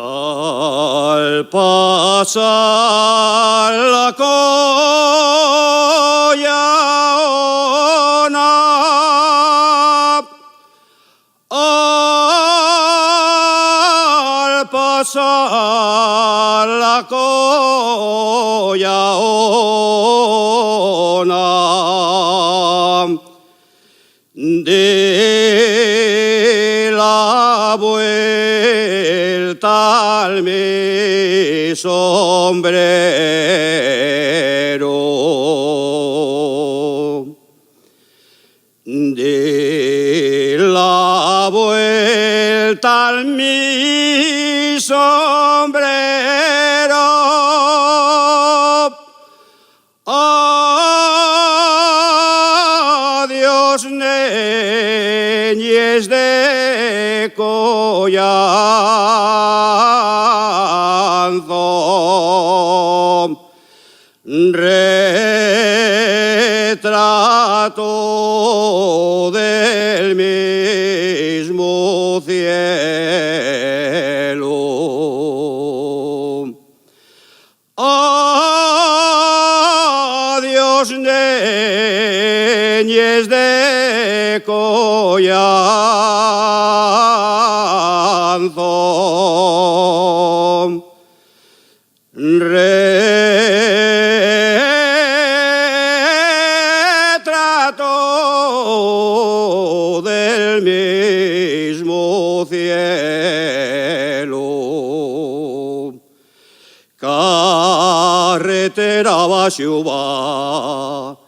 Al pasar la Collona, al pasar la Collona, de la vuelta al mi sombrero, de la vuelta al mi sombrero. Adiós, niñes de Collanzo, retrato del mismo cielo. Adiós, niñes de Collanzo, retrato del mismo cielo. Carretera Baxuba,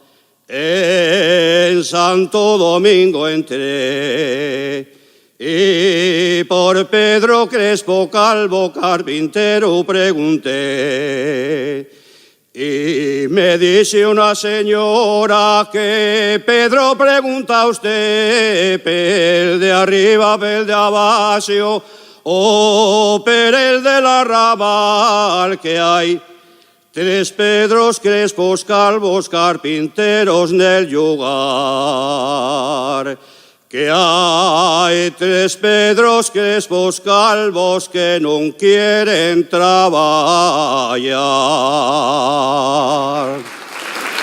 en Santo Domingo entré, y por Pedro Crespo Calvo carpintero pregunté, y me dice una señora que Pedro pregunta a usted, pel de arriba, pel de abajo, o per el del arrabal, que hay tres Pedros Crespos Calvos carpinteros nel lugar. Que hay tres Pedros Crespos Calvos que no quieren trabajar.